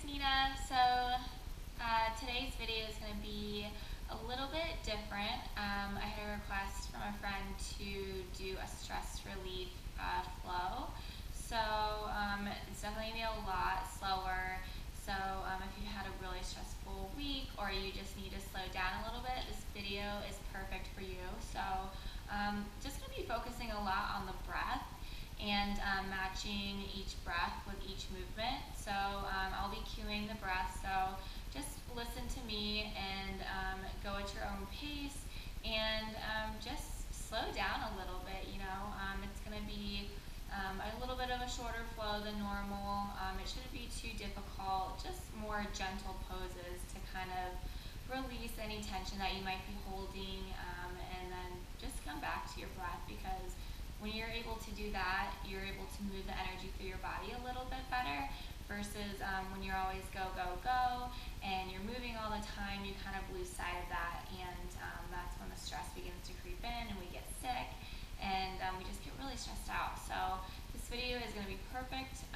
Nina. So today's video is going to be a little bit different. I had a request from a friend to do a stress relief flow. So it's definitely going to be a lot slower. So if you had a really stressful week or you just need to slow down a little bit, this video is perfect for you. So just going to be focusing a lot on the breath and matching each breath with each movement. So I'll be cueing the breath, so just listen to me and go at your own pace and just slow down a little bit. It's going to be a little bit of a shorter flow than normal. It shouldn't be too difficult, just more gentle poses to kind of release any tension that you might be holding, and then just come back to your breath, because when you're able to do that, you're able to move the energy through your body a little bit better versus when you're always go, go, go, and you're moving all the time, you kind of lose sight of that, and that's when the stress begins to creep in and we get sick, and we just get really stressed out. So this video is going to be perfect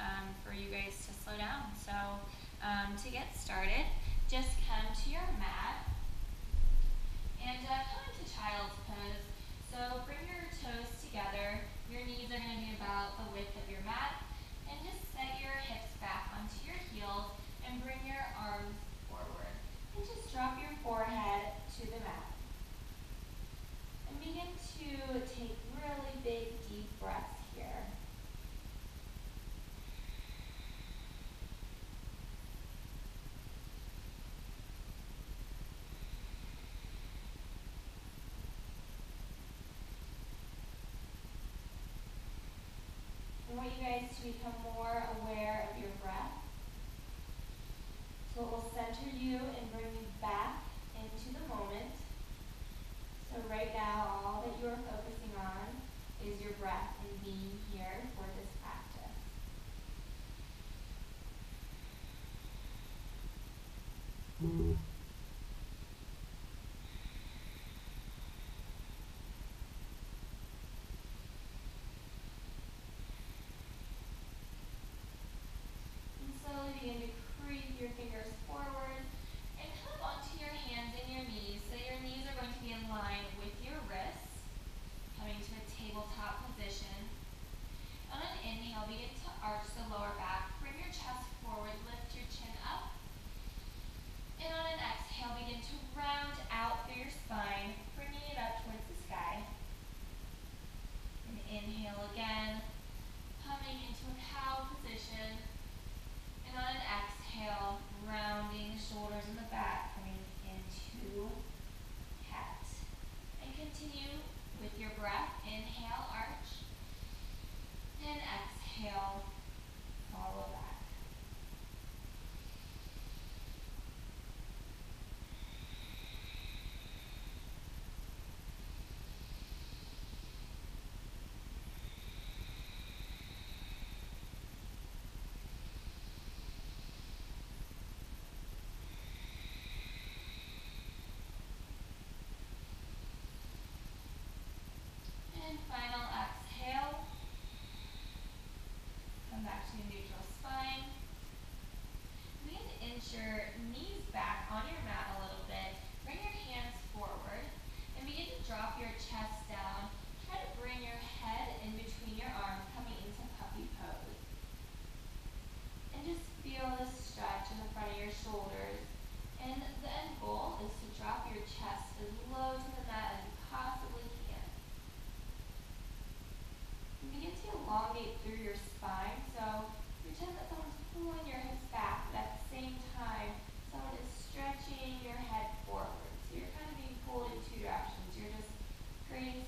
for you guys to slow down. So to get started, just come to your mat and come into child's pose. So bring your toes together, your knees are going to be about the width of your mat, and just set your hips back onto your heels and bring your arms forward. And just drop your forehead to the mat. And begin to take really big, deep breaths here. I want you guys to become more aware of your breath. So it will center you and bring you back into the moment. So right now, all that you are focusing on is your breath and being here for this practice. Begin to creep your fingers forward and come onto your hands and your knees. So your knees are going to be in line with your wrists, coming to a tabletop position. On an inhale, begin to arch the lower back. Bring your chest forward, lift your chin up. And on an exhale, begin to round out through your spine, bringing it up towards the sky. And inhale again, coming into a cow position. And on an exhale, rounding the shoulders and the back, coming into cat. And continue with your breath. Inhale, arch. And exhale, follow back. And final exhale. Come back to neutral spine. Begin to inch your knees back on your mat a little bit. Bring your hands forward and begin to drop your chest down. Try to bring your head in between your arms, coming into puppy pose. And just feel the stretch in the front of your shoulders. And the end goal is to drop your chest as low to the mat as you possibly can. And begin to elongate through your spine. So pretend that someone's pulling your hips back, but at the same time, someone is stretching your head forward. So you're kind of being pulled in two directions. You're just creating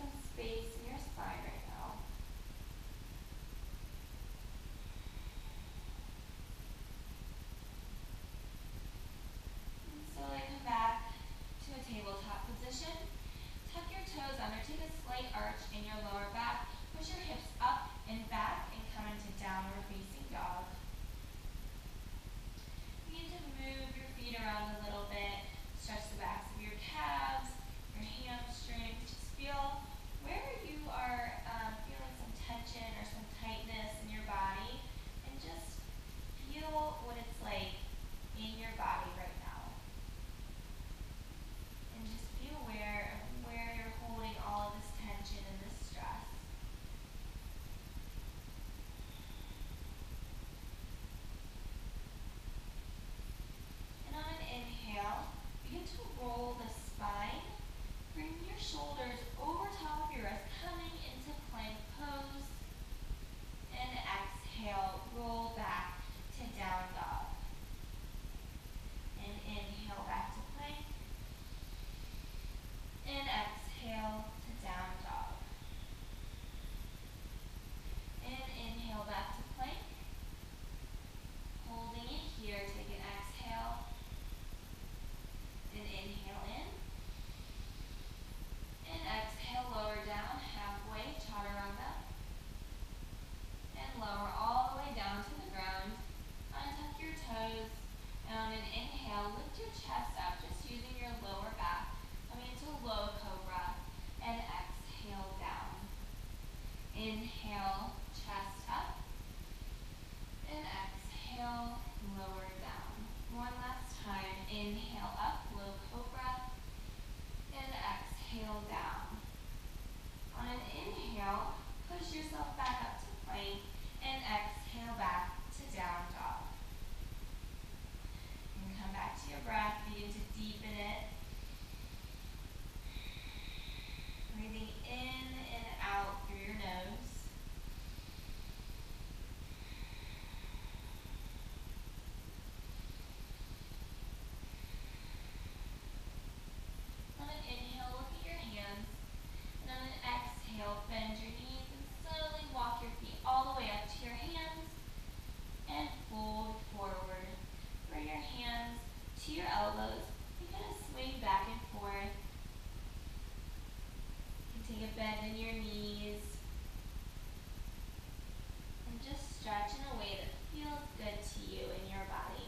stretch in a way that feels good to you in your body.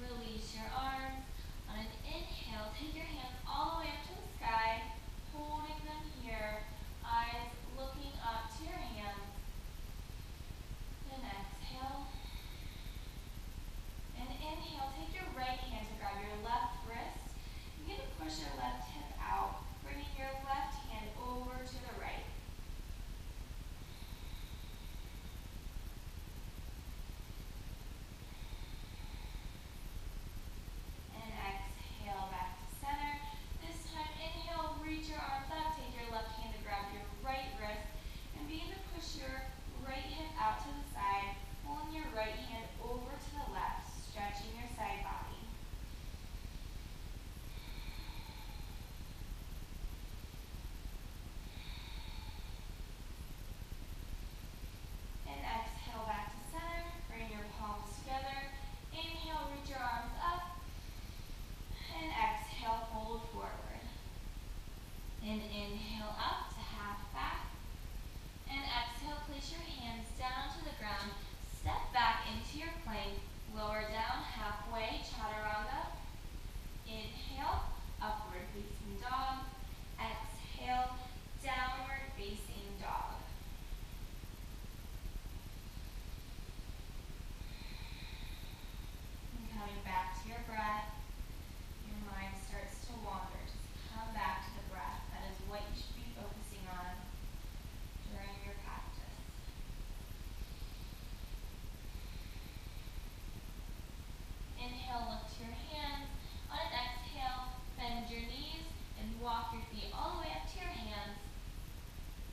Release your arms. On an inhale, take your hands all the way up to the sky, holding them here, eyes looking up to your hands. And exhale. And inhale, take your right hand to grab your left wrist. You're going to push your left hip out, bringing your left hand over to the right. And exhale back to center. This time, inhale, reach your arms up, take your left hand to grab your right wrist, and begin to push your right hip out to the side, pulling your right hand over to the left, stretching your side body. And exhale back to center. Bring your palms together. Inhale, reach your arms up. And exhale, fold forward. And inhale up to half back. And exhale, place your hands down to the ground. Step back into your plank. Lower down halfway, chaturanga. Inhale, upward facing dog. Exhale, downward facing dog. And coming back to your breath, your mind starts to wander. Just come back to the breath. That is what you should be focusing on during your practice. Inhale, lift your hands. On an exhale, bend your knees and walk your feet all the way up to your hands.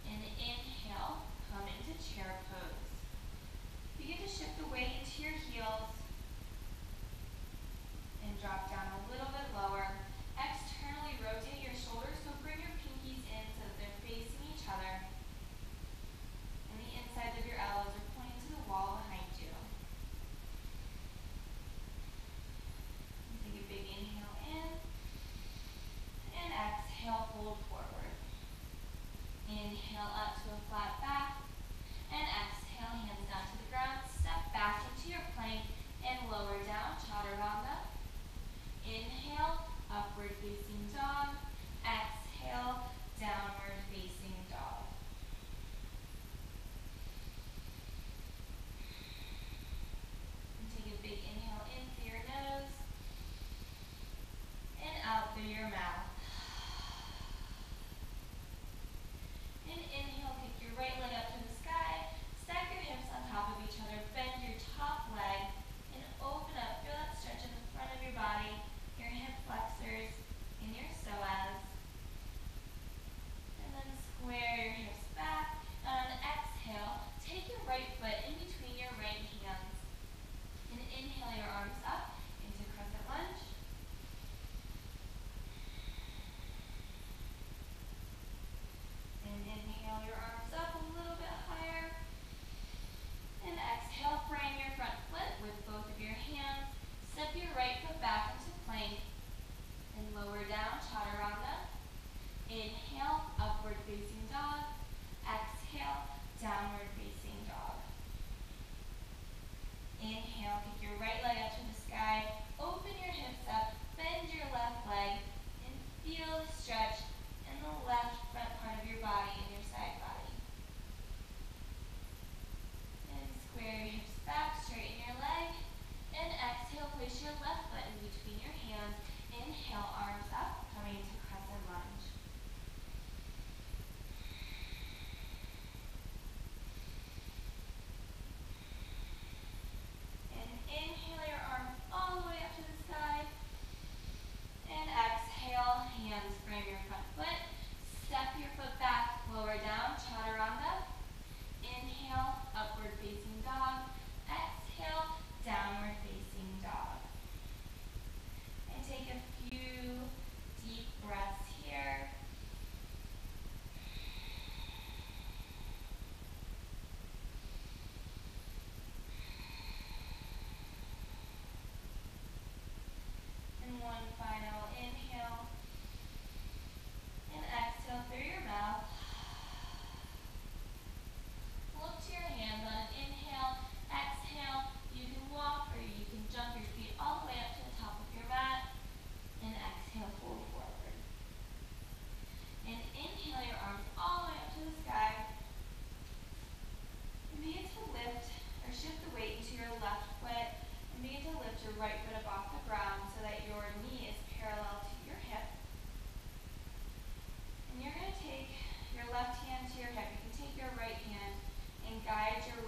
And inhale, come into chair pose. Begin to shift the weight into your heels and drop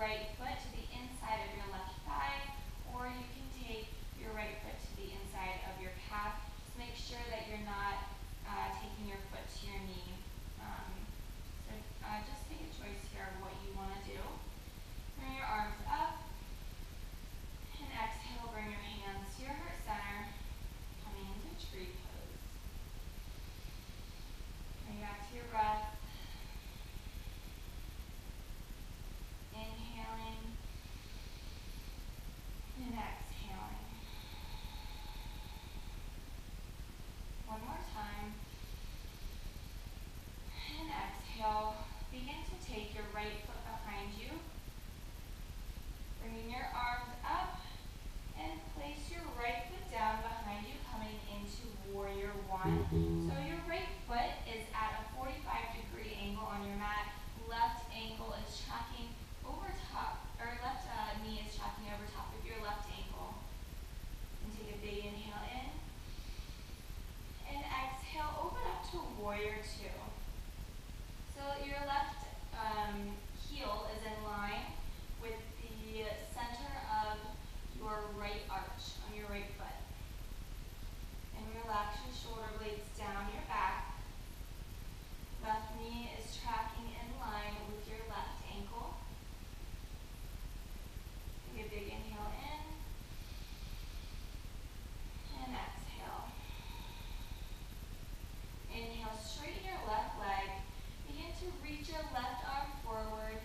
right foot to the inside of your left thigh, or you can take your right foot to the inside of your calf. Just make sure that you're not taking your foot to your knee. Just take a choice here of what you want to do. Bring your arms up, and exhale, bring your hands to your heart center, coming into tree pose. Bring back to your breath. Inhaling and exhaling. One more time. And exhale. Begin to take your right foot behind you. Bringing your arms up and place your right foot down behind you, coming into warrior one. So your right foot is at a 45-degree angle on your mat. Left ankle is tracking over top, or left knee is tracking over top of your left ankle. And take a big inhale in. And exhale, open up to warrior two. So your left heel is in line with the center of your right arch on your right foot. And relax your shoulder blades down your back. Left knee is tracking in line with your left ankle. Take a big inhale in. And exhale. Inhale, straighten your left leg. Begin to reach your left arm forward.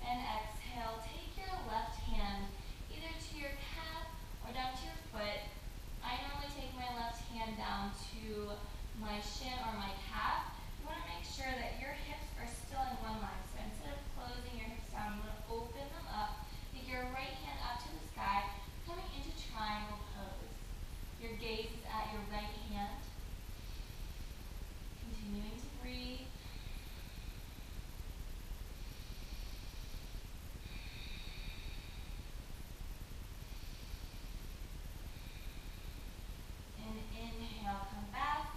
And exhale, take your left hand either to your calf or down to your foot. I normally take my left hand down to my shin or my calf. You want to make sure that your hips are still in one line. So instead of closing your hips down, you want to open them up. Take your right hand up to the sky, coming into triangle pose. Your gaze is at your right hand. Continuing to breathe. And inhale, come back.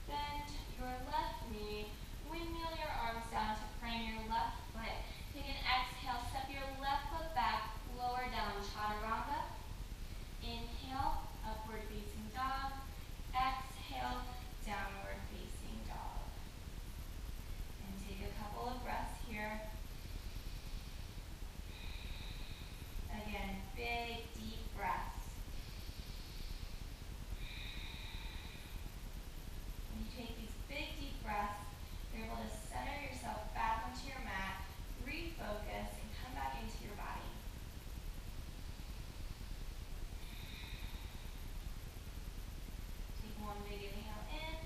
Bend your left knee. Windmill your arms down to frame your left foot. Take an exhale, step your left foot back, lower down, chaturanga. Inhale, upward facing dog. Exhale, downward facing dog. And take a couple of breaths here. Again, big, deep breaths. When you take these big, deep breaths, you're able to center yourself back onto your mat, refocus, and come back into your body. Take one big inhale in,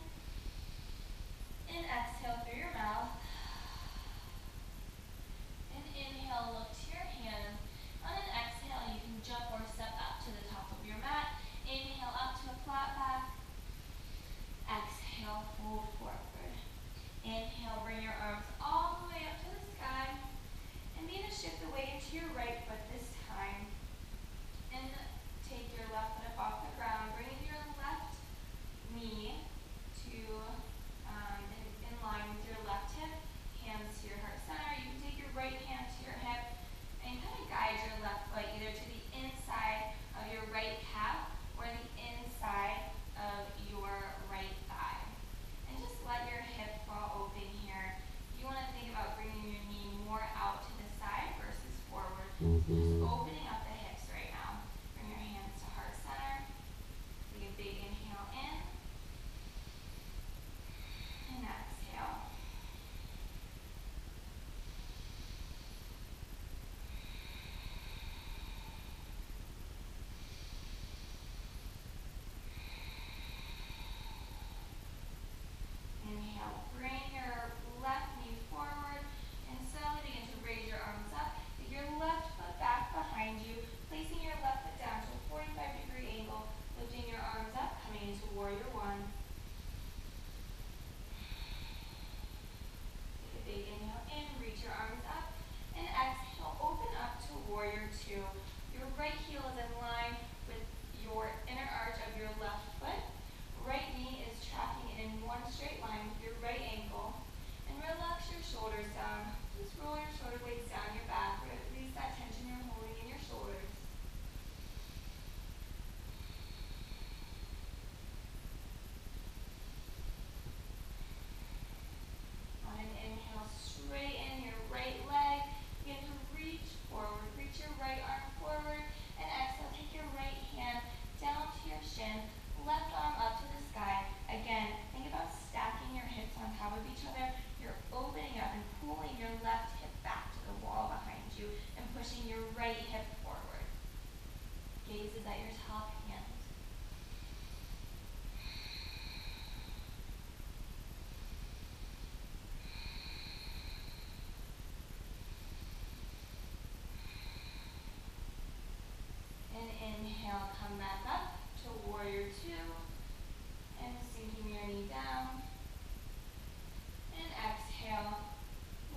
and exhale through your mouth. And inhale, look to your hands. On an exhale, you can jump or step up to the top of your mat. Inhale up to a flat back. Exhale, fold forward. Inhale, bring your arms all the way up to the sky. And begin to shift the weight into your right foot this time. And take your left foot up off the ground. Bring your left knee to in line with your left hip. Hands to your heart center. You can take your right hand to your hip and kind of guide your left foot either to the inside of your right calf or the inside of your right thigh. And just let your hip fall open here. You want to think about bringing your knee more out to the side versus forward. So just opening up the hips right now. Bring your hands to heart center. Take a big inhale in. And exhale. Inhale, bring your left knee forward and slowly begin to raise your arms up. Take your left foot back behind pushing your right hip forward. Gaze is at your top hand. And inhale, come back up to warrior two. And sinking your knee down. And exhale.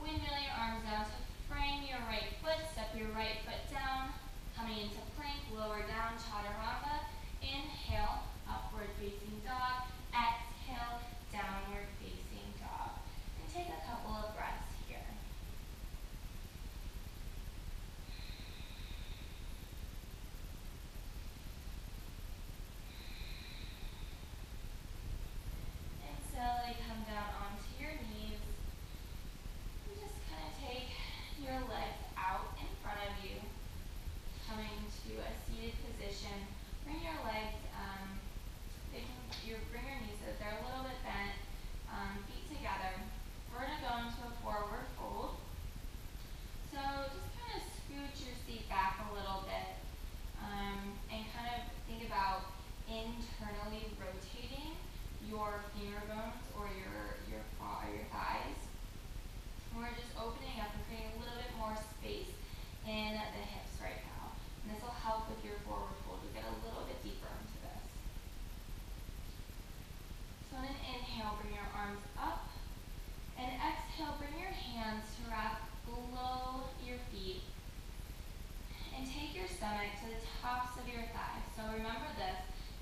Windmill your arms down to frame your right foot. Step your right foot down. Coming into plank, lower down, chaturanga. Inhale, upward facing dog. Exhale, downward facing dog. And take a couple of breaths here. And slowly come down onto your knees. And just kind of take your legs out in front of you. Coming to a seated position. Bring your legs, bring your knees so that they're a little bit bent, feet together. We're going to go into a forward fold. So just kind of scoot your seat back a little bit and kind of think about internally rotating your femur bones or your thighs. And we're just opening up and creating a little bit more space in the hips right now. And this will help with your forward fold. We'll get a little bit deeper into this. So on an inhale, bring your arms up. And exhale, bring your hands to wrap below your feet. And take your stomach to the tops of your thighs. So remember this,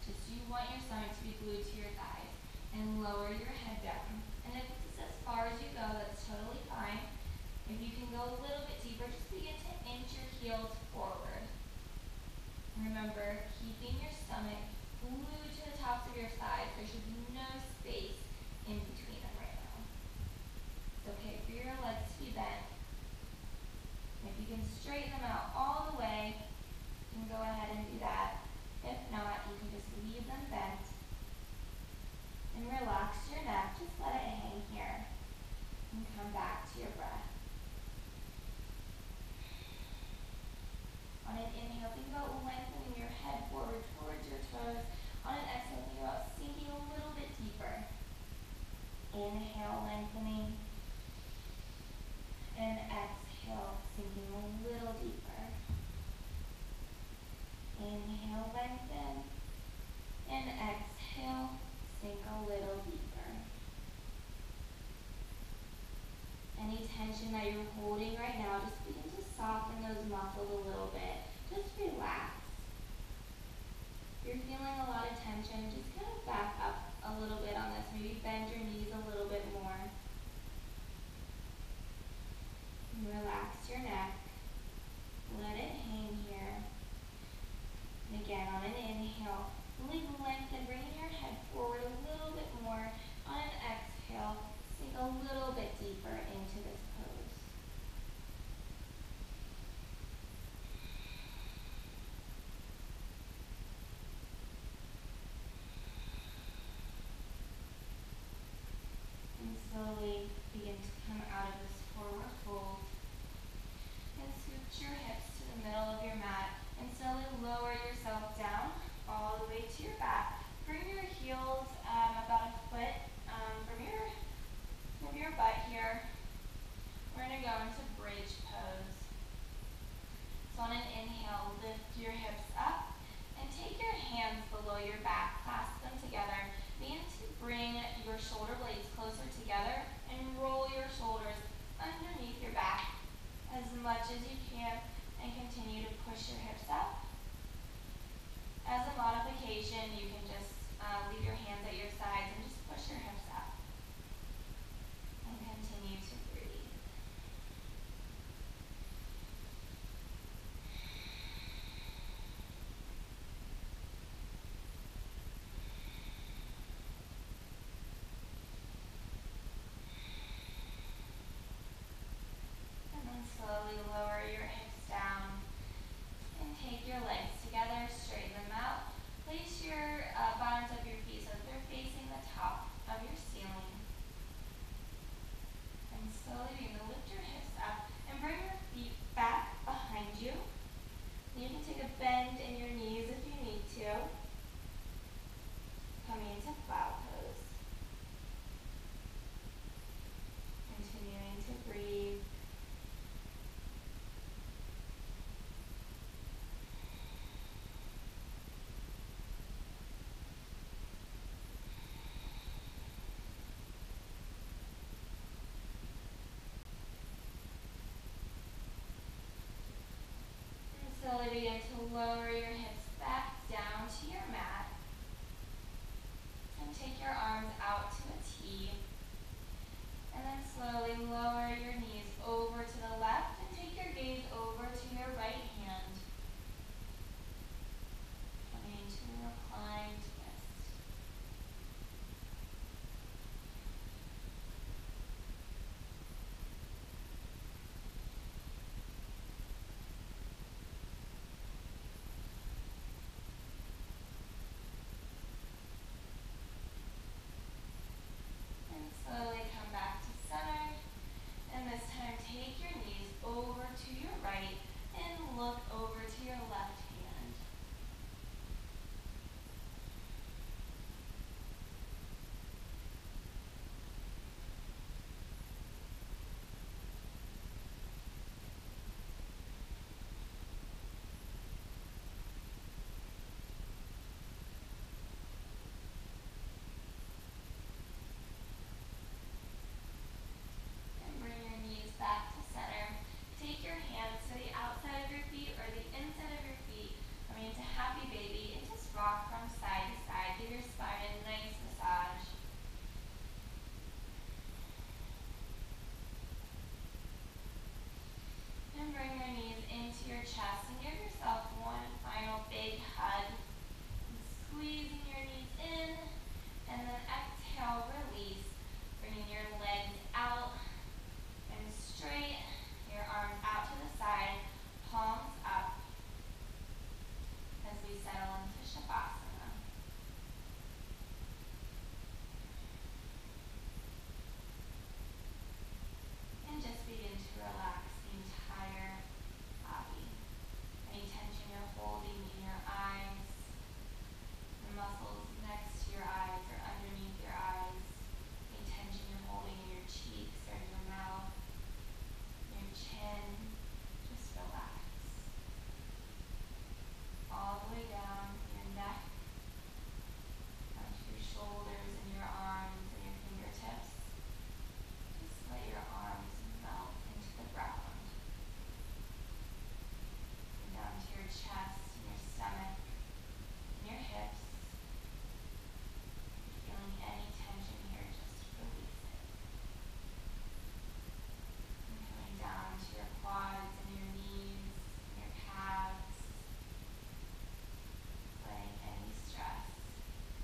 just you want your stomach to be glued to your thighs. And lower your head down. And if it's as far as you go, that's totally fine. If you can go a little bit deeper, just begin to inch your heels forward. Remember, keeping your stomach glued to the tops of your thighs. There should be no space in between them right now. It's okay for your legs to be bent. If you can straighten them out all the way, you can go ahead and do that. If not, you can just leave them bent. And relax your neck. Just let it hang here. And come back to your breath. On an inhale, think about lengthening your head forward towards your toes. On an exhale, think about sinking a little bit deeper. Inhale, lengthening. And exhale, sinking a little deeper. Inhale, lengthen. And exhale, sink a little deeper. Any tension that you're holding right now, just begin to soften those muscles a little bit. Just relax. If you're feeling a lot of tension, just kind of back up a little bit on this. Maybe bend your knees a little bit more. And relax your neck. Let it hang here. And again, on an inhale, really lengthen, bringing your head forward a little bit more. On an exhale, sink a little bit deeper into this pose. And slowly begin to come out of this forward fold. And scoot your hips to the middle of your mat. And slowly lower yourself down all the way to your back. Bring your heels about a foot from your butt here. We're going to go into bridge pose. So on an inhale, lift your hips up and take your hands below your back, clasp them together. Begin to bring your shoulder blades closer together and roll your shoulders underneath your back as much as you can and continue to push your hips up. As a modification, you can just leave your hands at your sides and just push your hips up. And continue to breathe. And then slowly lower your hips down. And take your legs together, straighten them out. Place your bottoms of your feet so that they're facing the top of your slowly begin to lower your hips back down to your mat. And take your arms out to a T. And then slowly lower your knees over to the left and take your gaze over to your right hand. Coming into a reclined twist. And slowly come back to center. And this time take your knees over to your right and look over to your left hand. And bring your knees back to center. Take your hands to the outside of your feet or the inside of your feet. Coming into happy baby and just rock from side to side. Give your spine a nice massage. And bring your knees into your chest and give yourself one final big hug. And squeezing your knees in. And then exhale, release. Bringing your legs out and straight. Your arms out to the side. Palms up. As we settle into Shavasana. And just begin to relax the entire body. Any tension you're holding in your eyes, the muscles next to your eyes or underneath your eyes, any tension you're holding in your cheeks or in your mouth, your chin, just relax. All the way down your neck, onto your shoulders and your arms and your fingertips. Just let your arms melt into the ground. And down to your chest and your stomach and your hips. Feeling any tension here, just release it. And coming down to your quads and your knees and your calves. Letting any stress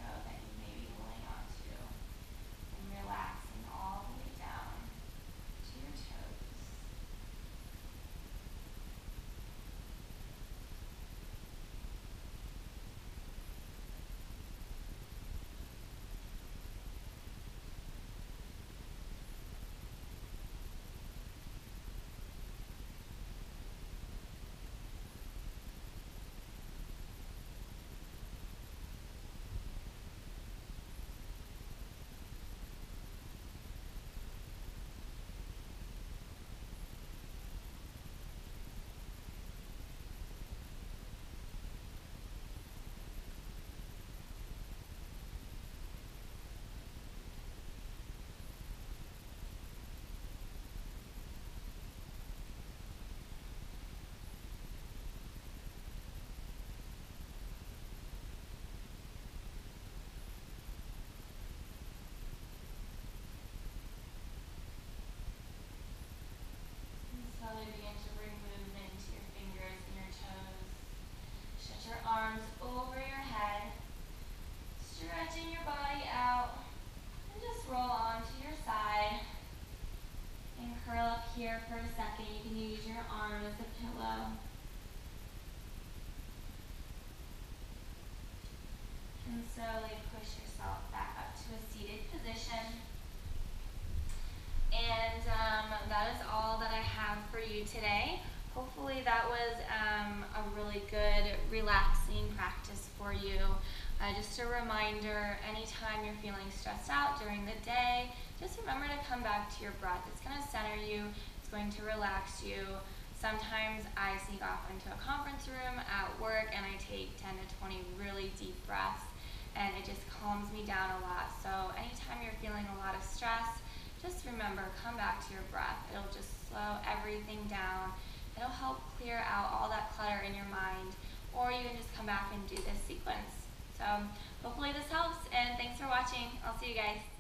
go that you may be holding on to. And relaxing all the way down to your toes. And slowly begin to bring movement to your fingers and your toes. Shut your arms over your head. Stretching your body out. And just roll onto your side. And curl up here for a second. You can use your arm as a pillow. And slowly push yourself back up to a seated position. And that is all that I have for you today. Hopefully that was a really good relaxing practice for you. Just a reminder, anytime you're feeling stressed out during the day, just remember to come back to your breath. It's going to center you. It's going to relax you. Sometimes I sneak off into a conference room at work and I take 10 to 20 really deep breaths, and it just calms me down a lot. So anytime you're feeling a lot of stress, just remember, come back to your breath. It'll just slow everything down. It It'll help clear out all that clutter in your mind, or you can just come back and do this sequence. So hopefully this helps, and thanks for watching. I'll see you guys.